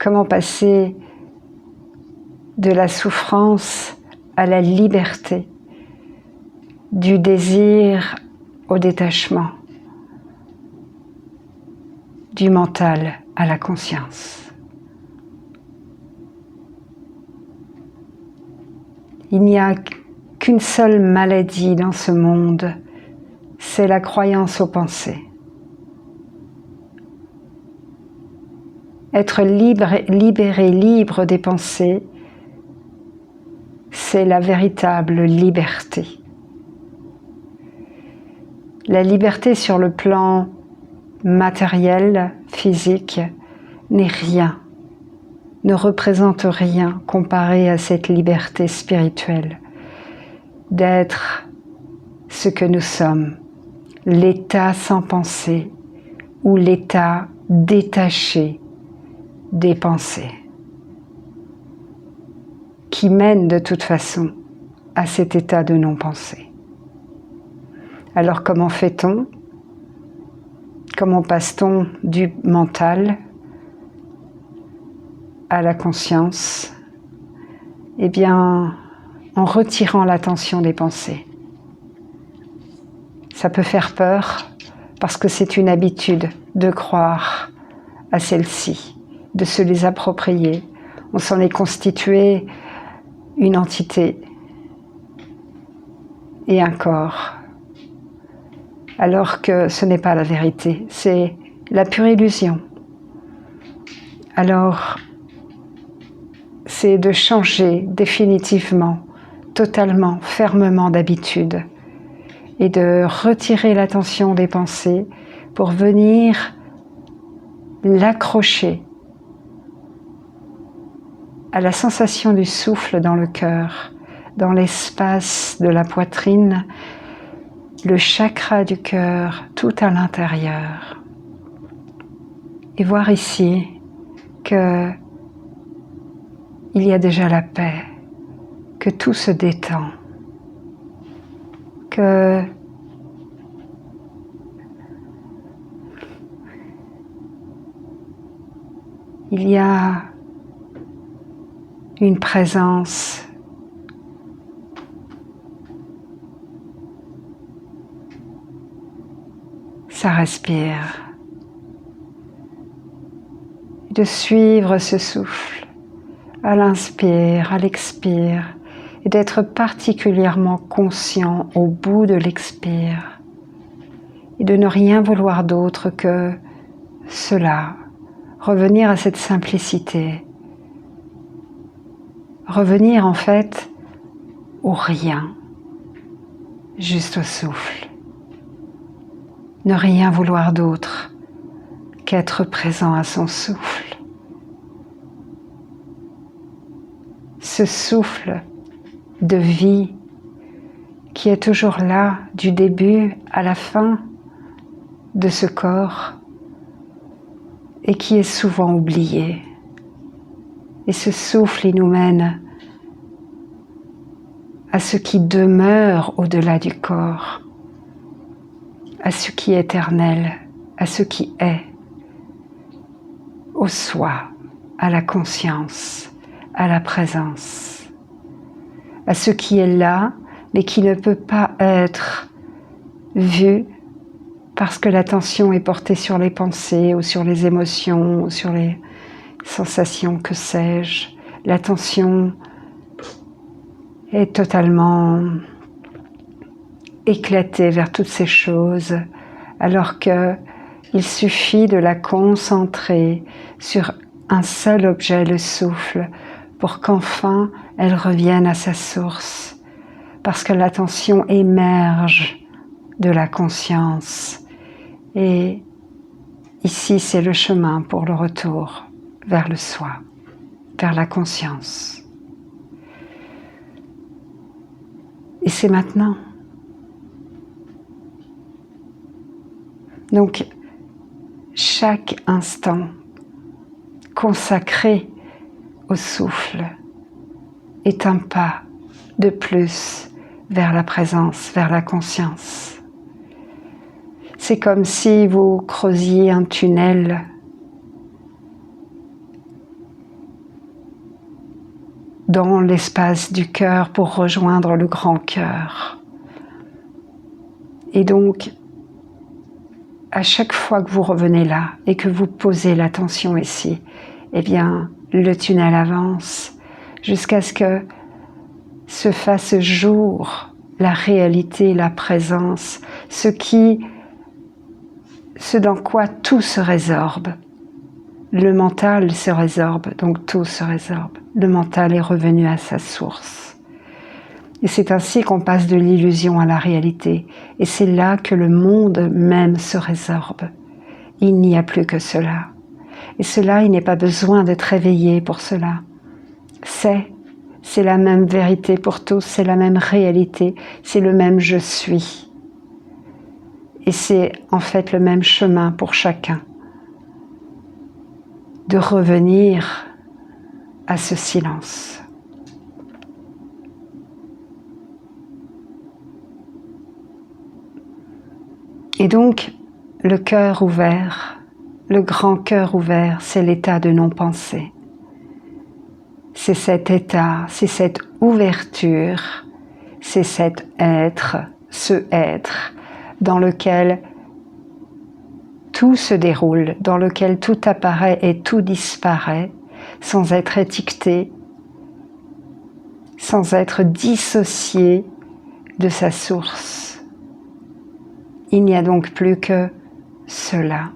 Comment passer de la souffrance à la liberté, du désir au détachement, du mental à la conscience. Il n'y a qu'une seule maladie dans ce monde, c'est la croyance aux pensées. Être libéré, libre des pensées, c'est la véritable liberté. La liberté sur le plan matériel, physique, n'est rien, ne représente rien comparé à cette liberté spirituelle d'être ce que nous sommes, l'état sans pensée ou l'état détaché des pensées, qui mène de toute façon à cet état de non-pensée. Alors comment fait-on? Comment passe-t-on du mental à la conscience? Eh bien, en retirant l'attention des pensées. Ça peut faire peur parce que c'est une habitude de croire à celles-ci, de se les approprier. On s'en est constitué une entité et un corps, alors que ce n'est pas la vérité, c'est la pure illusion. Alors, c'est de changer définitivement, totalement, fermement d'habitude et de retirer l'attention des pensées pour venir l'accrocher à la sensation du souffle dans le cœur, dans l'espace de la poitrine, le chakra du cœur tout à l'intérieur. Et voir ici que il y a déjà la paix, que tout se détend, que il y a une présence ça respire. De suivre ce souffle à l'inspire, à l'expire, et d'être particulièrement conscient au bout de l'expire, et de ne rien vouloir d'autre que cela, revenir à cette simplicité, revenir en fait au rien, juste au souffle. Ne rien vouloir d'autre qu'être présent à son souffle. Ce souffle de vie qui est toujours là du début à la fin de ce corps et qui est souvent oublié. Et ce souffle, il nous mène à ce qui demeure au-delà du corps, à ce qui est éternel, à ce qui est, au soi, à la conscience, à la présence, à ce qui est là, mais qui ne peut pas être vu parce que l'attention est portée sur les pensées ou sur les émotions ou sur les sensations, que sais-je. L'attention est totalement éclatée vers toutes ces choses, alors qu'il suffit de la concentrer sur un seul objet, le souffle, pour qu'enfin elle revienne à sa source, parce que l'attention émerge de la conscience. Et ici, c'est le chemin pour le retour vers le soi, vers la conscience. Et c'est maintenant. Donc, chaque instant consacré au souffle est un pas de plus vers la présence, vers la conscience. C'est comme si vous creusiez un tunnel dans l'espace du cœur pour rejoindre le grand cœur. Et donc, à chaque fois que vous revenez là et que vous posez l'attention ici, eh bien, le tunnel avance jusqu'à ce que se fasse jour la réalité, la présence, ce dans quoi tout se résorbe. Le mental se résorbe, donc tout se résorbe. Le mental est revenu à sa source. Et c'est ainsi qu'on passe de l'illusion à la réalité. Et c'est là que le monde même se résorbe. Il n'y a plus que cela. Et cela, il n'est pas besoin d'être réveillé pour cela. C'est la même vérité pour tous, c'est la même réalité, c'est le même je suis. Et c'est en fait le même chemin pour chacun. De revenir à ce silence. Et donc, le cœur ouvert, le grand cœur ouvert, c'est l'état de non-pensée. C'est cet état, c'est cette ouverture, c'est cet être, ce être dans lequel tout se déroule, dans lequel tout apparaît et tout disparaît, sans être étiqueté, sans être dissocié de sa source. Il n'y a donc plus que cela.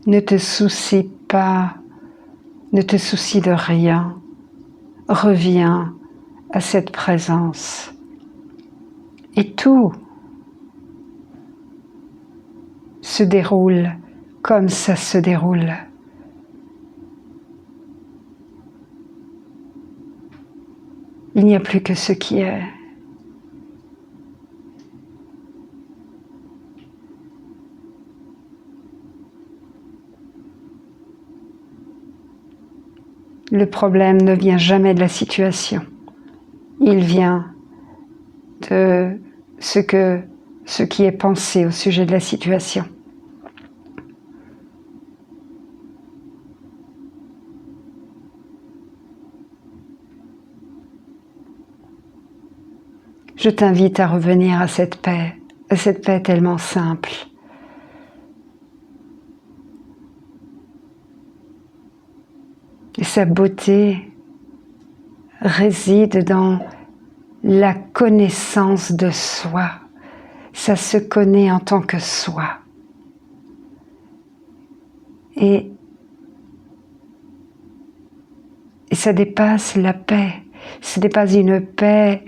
Ne te soucie pas, ne te soucie de rien. Reviens à cette présence. Et tout se déroule comme ça se déroule. Il n'y a plus que ce qui est. Le problème ne vient jamais de la situation. Il vient de ce qui est pensé au sujet de la situation. Je t'invite à revenir à cette paix tellement simple. Et sa beauté réside dans la connaissance de soi. Ça se connaît en tant que soi. Et ça dépasse la paix. Ce n'est pas une paix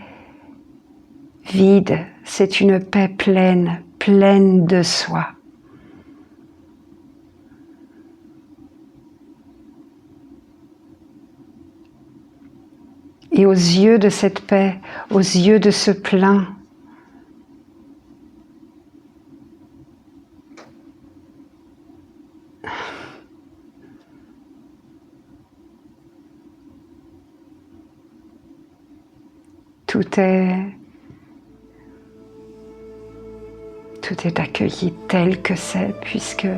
vide, c'est une paix pleine, pleine de soi. Et aux yeux de cette paix, aux yeux de ce plein, tout est accueilli tel que c'est, puisque